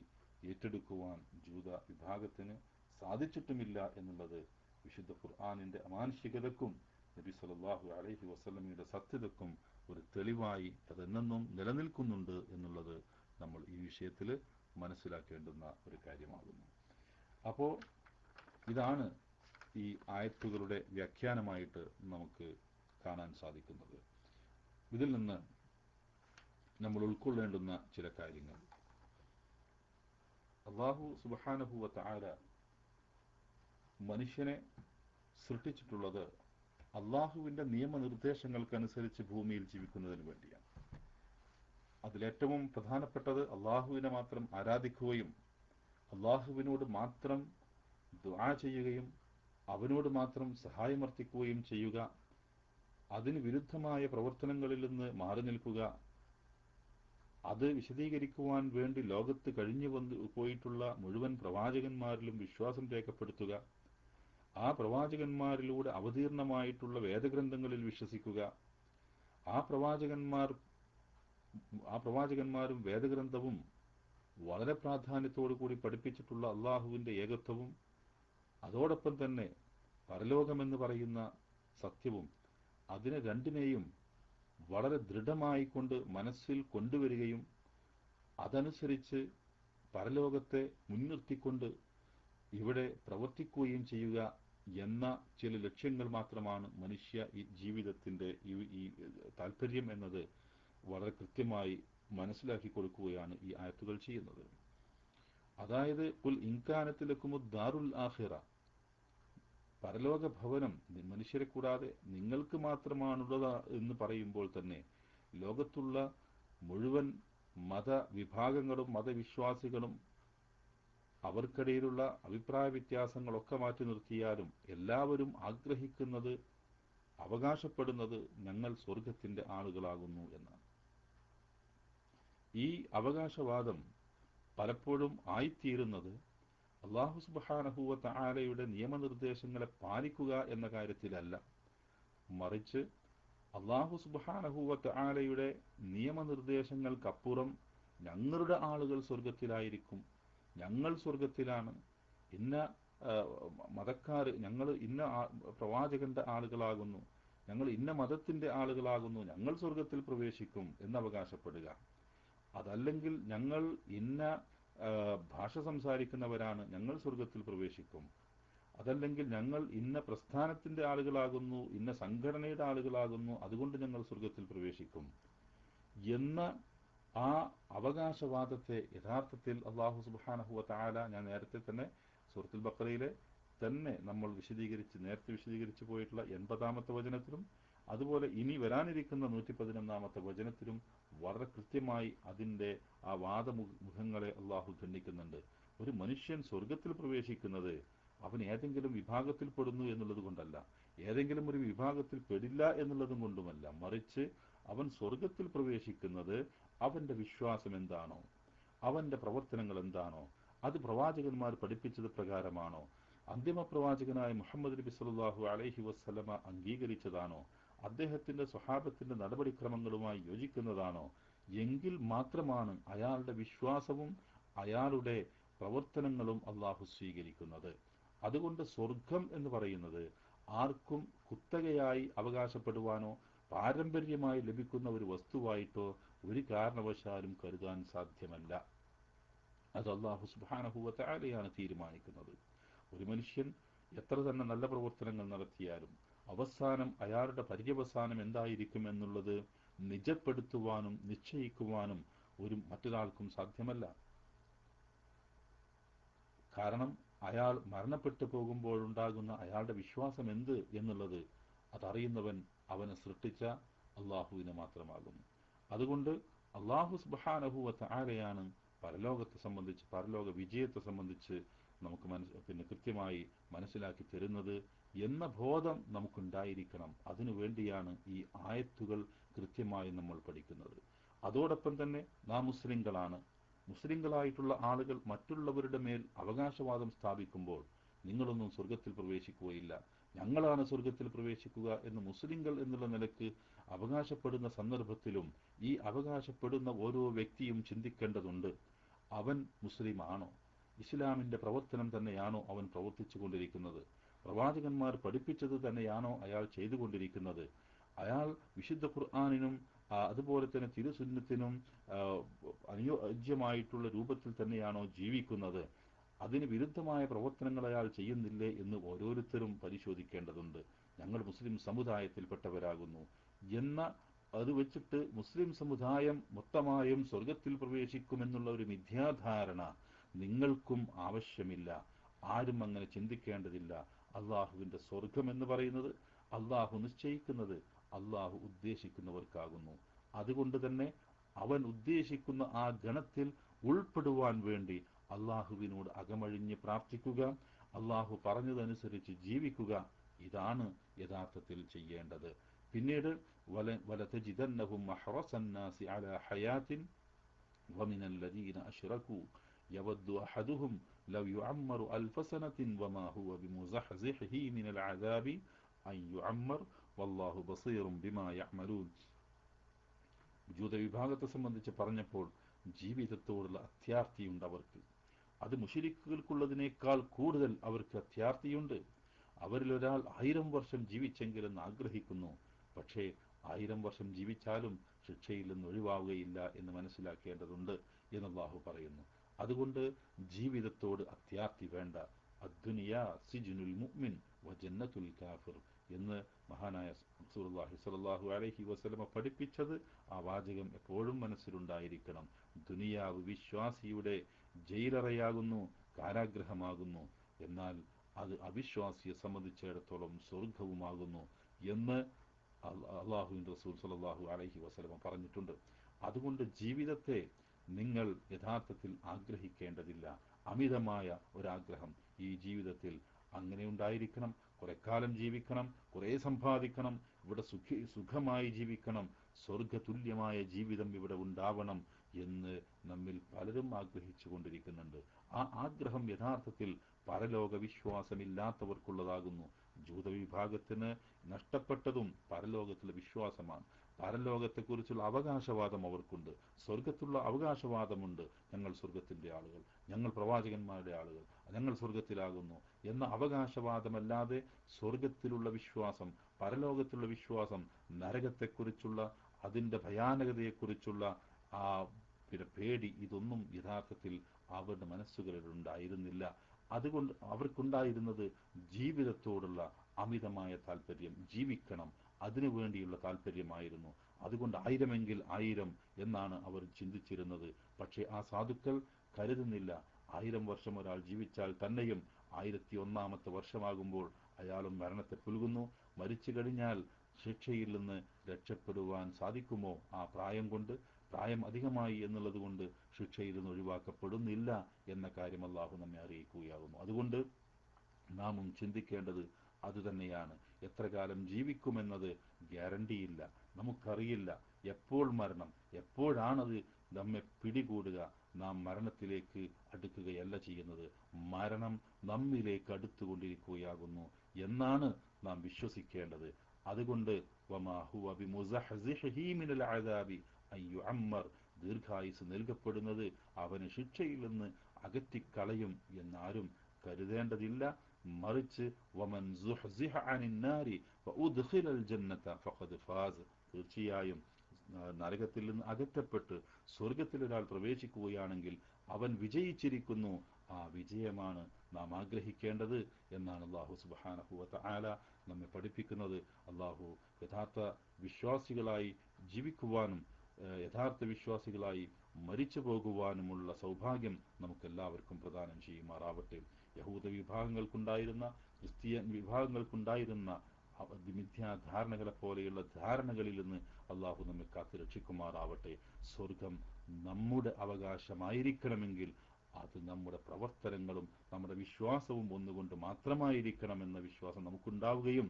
ഏറ്റെടുക്കുവാൻ ജൂത വിഭാഗത്തിന് സാധിച്ചിട്ടുമില്ല എന്നുള്ളത് വിശുദ്ധ ഖുർആനിന്റെ അമാനുഷികതക്കും നബി സല്ലല്ലാഹു അലൈഹി വസല്ലമയുടെ സത്യതക്കും ഒരു തെളിവായി അതെന്നും നിലനിൽക്കുന്നുണ്ട് എന്നുള്ളത് നമ്മൾ ഈ വിഷയത്തിൽ മനസ്സിലാക്കേണ്ടുന്ന ഒരു കാര്യമാകുന്നു. അപ്പോൾ ഇതാണ് ഈ ആയത്തുകളുടെ വ്യാഖ്യാനമായിട്ട് നമുക്ക് കാണാൻ സാധിക്കുന്നത്. ഇതിൽ നിന്ന് നമ്മൾ ഉൾക്കൊള്ളേണ്ടുന്ന ചില കാര്യങ്ങൾ, അല്ലാഹു സുബ്ഹാനഹു വതആല മനുഷ്യനെ സൃഷ്ടിച്ചിട്ടുള്ളത് അള്ളാഹുവിന്റെ നിയമനിർദ്ദേശങ്ങൾക്കനുസരിച്ച് ഭൂമിയിൽ ജീവിക്കുന്നതിന് വേണ്ടിയാണ്. അതിലേറ്റവും പ്രധാനപ്പെട്ടത് അള്ളാഹുവിനെ മാത്രം ആരാധിക്കുകയും അള്ളാഹുവിനോട് മാത്രം ദുആ ചെയ്യുകയും അവനോട് മാത്രം സഹായമർത്ഥിക്കുകയും ചെയ്യുക, അതിന് വിരുദ്ധമായ പ്രവർത്തനങ്ങളിൽ നിന്ന് മാറി നിൽക്കുക, അത് വിശദീകരിക്കുവാൻ വേണ്ടി ലോകത്ത് കഴിഞ്ഞു പോയിട്ടുള്ള മുഴുവൻ പ്രവാചകന്മാരിലും വിശ്വാസം രേഖപ്പെടുത്തുക, ആ പ്രവാചകന്മാരിലൂടെ അവതീർണമായിട്ടുള്ള വേദഗ്രന്ഥങ്ങളിൽ വിശ്വസിക്കുക, ആ പ്രവാചകന്മാരും വേദഗ്രന്ഥവും വളരെ പ്രാധാന്യത്തോടു കൂടി പഠിപ്പിച്ചിട്ടുള്ള അള്ളാഹുവിന്റെ ഏകത്വവും അതോടൊപ്പം തന്നെ പരലോകമെന്ന് പറയുന്ന സത്യവും അതിനെ രണ്ടിനെയും വളരെ ദൃഢമായി കൊണ്ട് മനസ്സിൽ കൊണ്ടുവരികയും അതനുസരിച്ച് പരലോകത്തെ മുൻനിർത്തിക്കൊണ്ട് ഇവിടെ പ്രവർത്തിക്കുകയും ചെയ്യുക എന്ന ചില ലക്ഷ്യങ്ങൾ മാത്രമാണ് മനുഷ്യ ഈ ജീവിതത്തിന്റെ ഈ താല്പര്യം എന്നത് വളരെ കൃത്യമായി മനസ്സിലാക്കി കൊടുക്കുകയാണ് ഈ ആയത്തുകൾ ചെയ്യുന്നത്. അതായത് ഖുൽ ഇൻകാനത്തിലക്കുമു ദാറുൽ ആഖിറ, പരലോക ഭവനം മനുഷ്യരെ കൂടാതെ നിങ്ങൾക്ക് മാത്രമാണുള്ളത് എന്ന് പറയുമ്പോൾ തന്നെ ലോകത്തുള്ള മുഴുവൻ മതവിഭാഗങ്ങളും മതവിശ്വാസികളും അവർക്കിടയിലുള്ള അഭിപ്രായ വ്യത്യാസങ്ങളൊക്കെ മാറ്റി നിർത്തിയാലും എല്ലാവരും ആഗ്രഹിക്കുന്നത്, അവകാശപ്പെടുന്നത് ഞങ്ങൾ സ്വർഗത്തിന്റെ ആളുകളാകുന്നു എന്നാണ്. ഈ അവകാശവാദം പലപ്പോഴും ആയിത്തീരുന്നത് അല്ലാഹു സുബ്ഹാനഹു വതആലയുടെ നിയമനിർദ്ദേശങ്ങളെ പാലിക്കുക എന്ന കാര്യത്തിലല്ല, മറിച്ച് അല്ലാഹു സുബ്ഹാനഹു വതആലയുടെ നിയമനിർദ്ദേശങ്ങൾക്കപ്പുറം ഞങ്ങളുടെ ആളുകൾ സ്വർഗത്തിലായിരിക്കും, ഞങ്ങൾ സ്വർഗത്തിലാണ്, ഇന്ന മതക്കാർ, ഞങ്ങൾ ഇന്ന പ്രവാചകന്റെ ആളുകളാകുന്നു, ഞങ്ങൾ ഇന്ന മതത്തിന്റെ ആളുകളാകുന്നു, ഞങ്ങൾ സ്വർഗത്തിൽ പ്രവേശിക്കും എന്നവകാശപ്പെടുക. അതല്ലെങ്കിൽ ഞങ്ങൾ ഇന്ന ഭാഷ സംസാരിക്കുന്നവരാണ്, ഞങ്ങൾ സ്വർഗത്തിൽ പ്രവേശിക്കും. അതല്ലെങ്കിൽ ഞങ്ങൾ ഇന്ന പ്രസ്ഥാനത്തിന്റെ ആളുകളാകുന്നു, ഇന്ന സംഘടനയുടെ ആളുകളാകുന്നു, അതുകൊണ്ട് ഞങ്ങൾ സ്വർഗത്തിൽ പ്രവേശിക്കും എന്ന ആ അവകാശവാദത്തെ യഥാർത്ഥത്തിൽ അല്ലാഹു സുബ്ഹാനഹു വതആല, ഞാൻ നേരത്തെ തന്നെ സൂറത്തുൽ ബഖറയിലെ തന്നെ നമ്മൾ നേരത്തെ വിശദീകരിച്ചു പോയിട്ടുള്ള 80-ാമത്തെ വചനത്തിലും അതുപോലെ ഇനി വരാനിരിക്കുന്ന 111-ാമത്തെ വചനത്തിലും വളരെ കൃത്യമായി അതിന്റെ ആ വാദമുഖങ്ങളെ അള്ളാഹു ഖണ്ഡിക്കുന്നുണ്ട്. ഒരു മനുഷ്യൻ സ്വർഗത്തിൽ പ്രവേശിക്കുന്നത് അവൻ ഏതെങ്കിലും വിഭാഗത്തിൽ പെടുന്നു എന്നുള്ളത് കൊണ്ടല്ല, ഏതെങ്കിലും ഒരു വിഭാഗത്തിൽ പെടില്ല എന്നുള്ളതും കൊണ്ടുമല്ല, മറിച്ച് അവൻ സ്വർഗത്തിൽ പ്രവേശിക്കുന്നത് അവന്റെ വിശ്വാസം എന്താണോ, അവന്റെ പ്രവർത്തനങ്ങൾ എന്താണോ, അത് പ്രവാചകന്മാർ പഠിപ്പിച്ചത് പ്രകാരമാണോ, അന്തിമ പ്രവാചകനായ മുഹമ്മദ് നബി സല്ലല്ലാഹു അലൈഹി വസല്ലമ അംഗീകരിച്ചതാണോ, അദ്ദേഹത്തിന്റെ സ്വഹാബത്തിന്റെ നടപടിക്രമങ്ങളുമായി യോജിക്കുന്നതാണോ, എങ്കിൽ മാത്രമാണ് അയാളുടെ വിശ്വാസവും അയാളുടെ പ്രവർത്തനങ്ങളും അള്ളാഹു സ്വീകരിക്കുന്നത്. അതുകൊണ്ട് സ്വർഗം എന്ന് പറയുന്നത് ആർക്കും കുത്തകയായി അവകാശപ്പെടുവാനോ പാരമ്പര്യമായി ലഭിക്കുന്ന ഒരു വസ്തുവായിട്ടോ ഒരു കാരണവശാലും കരുതാൻ സാധ്യമല്ല. അത് അല്ലാഹു സുബ്ഹാനഹു വതആലയാണ് തീരുമാനിക്കുന്നത്. ഒരു മനുഷ്യൻ എത്ര തന്നെ നല്ല പ്രവർത്തനങ്ങൾ നടത്തിയാലും അവസാനം അയാളുടെ പര്യവസാനം എന്തായിരിക്കും എന്നുള്ളത് നിജപ്പെടുത്തുവാനും നിശ്ചയിക്കുവാനും മറ്റൊരാൾക്കും സാധ്യമല്ല. കാരണം അയാൾ മരണപ്പെട്ടു പോകുമ്പോഴുണ്ടാകുന്ന അയാളുടെ വിശ്വാസം എന്ത് എന്നുള്ളത് അതറിയുന്നവൻ അവനെ സൃഷ്ടിച്ച അള്ളാഹുവിനെ മാത്രമാകുന്നു. അതുകൊണ്ട് അല്ലാഹു സുബ്ഹാനഹു വതആലയാണ് പരലോകത്തെ സംബന്ധിച്ച്, പരലോക വിജയത്തെ സംബന്ധിച്ച് നമുക്ക് കൃത്യമായി മനസ്സിലാക്കി തരുന്നത് എന്ന ബോധം നമുക്കുണ്ടായിരിക്കണം. അതിനു വേണ്ടിയാണ് ഈ ആയത്തുകൾ കൃത്യമായി നമ്മൾ പഠിക്കുന്നത്. അതോടൊപ്പം തന്നെ നാം മുസ്ലിങ്ങളാണ്. മുസ്ലിങ്ങളായിട്ടുള്ള ആളുകൾ മറ്റുള്ളവരുടെ മേൽ അവകാശവാദം സ്ഥാപിക്കുമ്പോൾ നിങ്ങളൊന്നും സ്വർഗത്തിൽ പ്രവേശിക്കുകയില്ല, ഞങ്ങളാണ് സ്വർഗത്തിൽ പ്രവേശിക്കുക എന്ന് മുസ്ലിങ്ങൾ എന്നുള്ള നിലക്ക് അവകാശപ്പെടുന്ന സന്ദർഭത്തിലും ഈ അവകാശപ്പെടുന്ന ഓരോ വ്യക്തിയും ചിന്തിക്കേണ്ടതുണ്ട്, അവൻ മുസ്ലിം ആണോ? ഇസ്ലാമിന്റെ പ്രവർത്തനം തന്നെയാണോ അവൻ പ്രവർത്തിച്ചു കൊണ്ടിരിക്കുന്നത്? പ്രവാചകന്മാർ പഠിപ്പിച്ചത് തന്നെയാണോ അയാൾ ചെയ്തുകൊണ്ടിരിക്കുന്നത്? അയാൾ വിശുദ്ധ ഖുർആനിനും അതുപോലെ തന്നെ തിരുസുന്നത്തിനും അനുയോജ്യമായിട്ടുള്ള രൂപത്തിൽ തന്നെയാണോ ജീവിക്കുന്നത്? അതിന് വിരുദ്ധമായ പ്രവർത്തനങ്ങൾ അയാൾ ചെയ്യുന്നില്ലേ എന്ന് ഓരോരുത്തരും പരിശോധിക്കേണ്ടതുണ്ട്. ഞങ്ങൾ മുസ്ലിം സമുദായത്തിൽപ്പെട്ടവരാകുന്നു എന്ന അത് വെച്ചിട്ട് മുസ്ലിം സമുദായം മൊത്തമായും സ്വർഗത്തിൽ പ്രവേശിക്കുമെന്നുള്ള ഒരു മിഥ്യാധാരണ നിങ്ങൾക്കും ആവശ്യമില്ല. ആരും അങ്ങനെ ചിന്തിക്കേണ്ടതില്ല. അള്ളാഹുവിന്റെ സ്വർഗം എന്ന് പറയുന്നത് അള്ളാഹു നിശ്ചയിക്കുന്നത് അള്ളാഹു ഉദ്ദേശിക്കുന്നവർക്കാകുന്നു. അതുകൊണ്ട് തന്നെ അവൻ ഉദ്ദേശിക്കുന്ന ആ ഗണത്തിൽ ഉൾപ്പെടുവാൻ വേണ്ടി അള്ളാഹുവിനോട് അകമഴിഞ്ഞ് പ്രാർത്ഥിക്കുക, അള്ളാഹു പറഞ്ഞതനുസരിച്ച് ജീവിക്കുക. ഇതാണ് യഥാർത്ഥത്തിൽ ചെയ്യേണ്ടത്. പിന്നീട് വലതജിദന്നഹും അഹ്റസന്നാസി അലാ ഹയാത്തിൻ വമിനൽ ലദീന അശ്റകൂ യവദ്ദു അഹദുഹും ലൗ യുഅമ്മറു അൽഫ സനത്തിൻ വമാ ഹുവ ബിമുസഹ്സിഹിഹി മിനൽ അദാബി അൻ യുഅമ്മർ വല്ലാഹു ബസീറും ബിമാ യഅമലൂൻ. ജൂതവിഭാഗത്തെ സംബന്ധിച്ച് പറഞ്ഞപ്പോൾ ജീവിതത്തോടുള്ള അത്യാർത്തിയുണ്ട് അവർക്ക്. അത് മുശ്രിക്കുകൾക്കുള്ളതിനേക്കാൾ കൂടുതൽ അവർക്ക് അത്യാർത്തിയുണ്ട്. അവരിൽ ഒരാൾ 1000 വർഷം ജീവിച്ചെങ്കിലെന്ന് ആഗ്രഹിക്കുന്നു. പക്ഷേ 1000 വർഷം ജീവിച്ചാലും ശിക്ഷയിൽ നിന്ന് ഒഴിവാവുകയില്ല എന്ന് മനസ്സിലാക്കേണ്ടതുണ്ട് എന്ന് അല്ലാഹു പറയുന്നു. അതുകൊണ്ട് ജീവിതത്തോട് അത്യാർത്തി വേണ്ട. അദ്ദുനിയ സിജ്നുൽ മുഅ്മിൻ വജന്നത്തുൽ കാഫിർ എന്ന് മഹാനായ റസൂലുള്ളാഹി സ്വല്ലല്ലാഹു അലൈഹി വസല്ലമ പഠിപ്പിച്ചത് ആ വാചകം എപ്പോഴും മനസ്സിലുണ്ടായിരിക്കണം. ദുനിയാവ് വിശ്വാസിയുടെ ജയിലറയാകുന്നു, കാരാഗ്രഹമാകുന്നു. എന്നാൽ അത് അവിശ്വാസിയെ സംബന്ധിച്ചിടത്തോളം സ്വർഗവുമാകുന്നു എന്ന് അള്ളാഹുവിന്റെ റസൂൽ സ്വല്ലല്ലാഹു അലൈഹി വസല്ലമ പറഞ്ഞിട്ടുണ്ട്. അതുകൊണ്ട് ജീവിതത്തെ നിങ്ങൾ യഥാർത്ഥത്തിൽ ആഗ്രഹിക്കേണ്ടതില്ല. അമിതമായ ഒരാഗ്രഹം ഈ ജീവിതത്തിൽ അങ്ങനെ ഉണ്ടായിരിക്കണം. കുറെ കാലം ജീവിക്കണം, കുറെ സമ്പാദിക്കണം, ഇവിടെ സുഖമായി ജീവിക്കണം, സ്വർഗതുല്യമായ ജീവിതം ഇവിടെ ഉണ്ടാവണം എന്ന് നമ്മിൽ പലരും ആഗ്രഹിച്ചു കൊണ്ടിരിക്കുന്നുണ്ട്. ആ ആഗ്രഹം യഥാർത്ഥത്തിൽ പരലോക വിശ്വാസമില്ലാത്തവർക്കുള്ളതാകുന്നു. ജൂതവിഭാഗത്തിന് നഷ്ടപ്പെട്ടതും പരലോകത്തിലെ വിശ്വാസമാണ്. പരലോകത്തെക്കുറിച്ചുള്ള അവകാശവാദം അവർക്കുണ്ട്, സ്വർഗത്തുള്ള അവകാശവാദമുണ്ട്. ഞങ്ങൾ സ്വർഗത്തിന്റെ ആളുകൾ, ഞങ്ങൾ പ്രവാചകന്മാരുടെ ആളുകൾ, ഞങ്ങൾ സ്വർഗത്തിലാകുന്നു എന്ന അവകാശവാദമല്ലാതെ സ്വർഗത്തിലുള്ള വിശ്വാസം, പരലോകത്തിലുള്ള വിശ്വാസം, നരകത്തെക്കുറിച്ചുള്ള അതിന്റെ ഭയാനകതയെക്കുറിച്ചുള്ള ആ പേടി, ഇതൊന്നും യഥാർത്ഥത്തിൽ അവരുടെ മനസ്സുകളിൽ ഉണ്ടായിരുന്നില്ല. അതുകൊണ്ട് അവർക്കുണ്ടായിരുന്നത് ജീവിതത്തോടുള്ള അമിതമായ താല്പര്യം, ജീവിക്കണം, അതിനു വേണ്ടിയുള്ള താല്പര്യമായിരുന്നു. അതുകൊണ്ട് 1000 1000 എന്നാണ് അവർ ചിന്തിച്ചിരുന്നത്. പക്ഷേ ആ സാധുക്കൾ കരുതുന്നില്ല, 1000 വർഷം ഒരാൾ ജീവിച്ചാൽ തന്നെയും 1001ാമത്തെ വർഷമാകുമ്പോൾ അയാളും മരണത്തെ പുൽകുന്നു. മരിച്ചു കഴിഞ്ഞാൽ ശിക്ഷയിൽ നിന്ന് രക്ഷപ്പെടുവാൻ സാധിക്കുമോ? ആ പ്രായം കൊണ്ട്, പ്രായം അധികമായി എന്നുള്ളത് കൊണ്ട് ശിക്ഷയിൽ നിന്ന് ഒഴിവാക്കപ്പെടുന്നില്ല എന്ന കാര്യം അല്ലാഹു നമ്മെ അറിയിക്കുകയാകുന്നു. അതുകൊണ്ട് നാമും ചിന്തിക്കേണ്ടത് അതുതന്നെയാണ്. എത്ര കാലം ജീവിക്കുമെന്നത് ഗ്യാരണ്ടിയില്ല, നമുക്കറിയില്ല. എപ്പോൾ മരണം, എപ്പോഴാണത് നമ്മെ പിടികൂടുക? നാം മരണത്തിലേക്ക് അടുക്കുകയല്ല ചെയ്യുന്നത്, മരണം നമ്മിലേക്ക് അടുത്തുകൊണ്ടിരിക്കുകയാകുന്നു എന്നാണ് നാം വിശ്വസിക്കേണ്ടത്. അതുകൊണ്ട് വമാ ഹുവ ബിമുസഹ്സിഹിഹി മിനൽ അദാബി അൻ യുഅമ്മർ, ദീർഘായുസ് നൽകപ്പെടുന്നത് അവന് ശിക്ഷയിൽ നിന്ന് അകറ്റിക്കളയും എന്നാരും കരുതേണ്ടതില്ല. മറിച്ച് വമൻ സുഹ്സിഹ അനിൻ നാരി വഉദ്ഖിലൽ ജന്നത ഫഖദ് ഫാസ്, തീർച്ചയായും നരകത്തിൽ നിന്ന് അകറ്റപ്പെട്ട് സ്വർഗത്തിൽ ഒരാൾ പ്രവേശിക്കുകയാണെങ്കിൽ അവൻ വിജയിച്ചിരിക്കുന്നു. ആ വിജയമാണ് നാം ആഗ്രഹിക്കേണ്ടത് എന്നാണ് അല്ലാഹു സുബ്ഹാനഹു വ തആല നമ്മെ പഠിപ്പിക്കുന്നത്. അല്ലാഹു യഥാർത്ഥ വിശ്വാസികളായി ജീവിക്കുവാനും യഥാർത്ഥ വിശ്വാസികളായി മരിച്ചു പോകുവാനുമുള്ള സൗഭാഗ്യം നമുക്കെല്ലാവർക്കും പ്രദാനം ചെയ്യുമാറാവട്ടെ. യഹൂദ വിഭാഗങ്ങൾക്കുണ്ടായിരുന്ന, ക്രിസ്ത്യൻ വിഭാഗങ്ങൾക്കുണ്ടായിരുന്ന മിഥ്യാധാരണകളെ പോലെയുള്ള ധാരണകളിൽ നിന്ന് അള്ളാഹു നമ്മെ കാത്തു രക്ഷിക്കുമാറാവട്ടെ. സ്വർഗം നമ്മുടെ അവകാശമായിരിക്കണമെങ്കിൽ അത് നമ്മുടെ പ്രവർത്തനങ്ങളും നമ്മുടെ വിശ്വാസവും ഒന്നുകൊണ്ട് മാത്രമായിരിക്കണമെന്ന വിശ്വാസം നമുക്കുണ്ടാവുകയും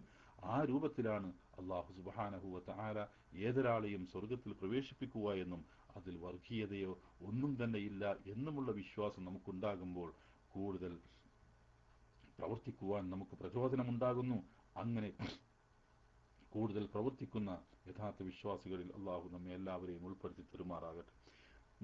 ആ രൂപത്തിലാണ് അല്ലാഹു സുബ്ഹാനഹു വ തആല ഏതൊരാളെയും സ്വർഗത്തിൽ പ്രവേശിപ്പിക്കുക എന്നും അതിൽ വർഗീയതയോ ഒന്നും തന്നെ ഇല്ല എന്നുമുള്ള വിശ്വാസം നമുക്കുണ്ടാകുമ്പോൾ കൂടുതൽ പ്രവർത്തിക്കുവാൻ നമുക്ക് പ്രചോദനമുണ്ടാകുന്നു. അങ്ങനെ കൂടുതൽ പ്രവർത്തിക്കുന്ന യഥാർത്ഥ വിശ്വാസികളിൽ അല്ലാഹു നമ്മെ എല്ലാവരെയും ഉൾപ്പെടുത്തി തെരുമാറാകട്ടെ.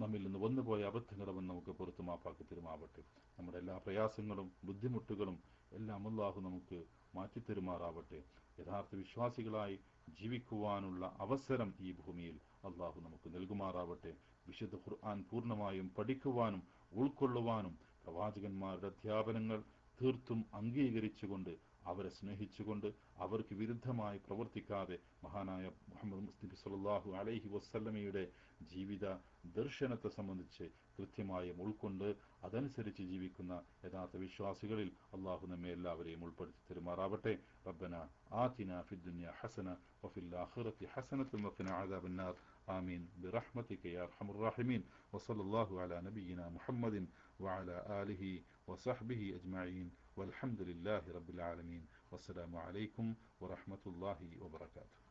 നമ്മിൽ നിന്ന് വന്നുപോയ അബദ്ധങ്ങളും നമുക്ക് പുറത്തു മാപ്പാക്കി തരുമാവട്ടെ. നമ്മുടെ എല്ലാ പ്രയാസങ്ങളും ബുദ്ധിമുട്ടുകളും എല്ലാം അല്ലാഹു നമുക്ക് മാറ്റിത്തരുമാറാവട്ടെ. യഥാർത്ഥ വിശ്വാസികളായി ജീവിക്കുവാനുള്ള അവസരം ഈ ഭൂമിയിൽ അല്ലാഹു നമുക്ക് നൽകുമാറാവട്ടെ. വിശുദ്ധ ഖുർആൻ പൂർണ്ണമായും പഠിക്കുവാനും ഉൾക്കൊള്ളുവാനും പ്രവാചകന്മാരുടെ അധ്യാപനങ്ങൾ തീർത്തും അംഗീകരിച്ചുകൊണ്ട് അവരെ സ്നേഹിച്ചുകൊണ്ട് അവർക്ക് വിരുദ്ധമായി പ്രവർത്തിക്കാതെ മഹാനായ മുഹമ്മദ് മുസ്തഫ സല്ലല്ലാഹു അലൈഹി വസല്ലമയുടെ ജീവിത ദർശനത്തെ സംബന്ധിച്ച് കൃത്യമായും ഉൾക്കൊണ്ട് അതനുസരിച്ച് ജീവിക്കുന്ന യഥാർത്ഥ വിശ്വാസികളിൽ അല്ലാഹു നമ്മെ എല്ലാവരെയും ഉൾപ്പെടുത്തി തരുമാറാവട്ടെ. റബ്ബന ആതിന ഫിദ്ദുനിയ ഹസന വഫിൽ ആഖിറതി ഹസനത വഖിന അദാബന്നാർ. ആമീൻ ബിറഹ്മതിക യാ അർഹമർ റഹീമീൻ. വസല്ലല്ലാഹു അലാ നബിയിന മുഹമ്മദിൻ വഅലാ ആലിഹി വസഹ്ബിഹി അജ്മഈൻ വൽഹംദുലില്ലാഹി റബ്ബിൽ ആലമീൻ. വസ്സലാമു അലൈക്കും വറഹ്മത്തുള്ളാഹി വബറകാതുഹു.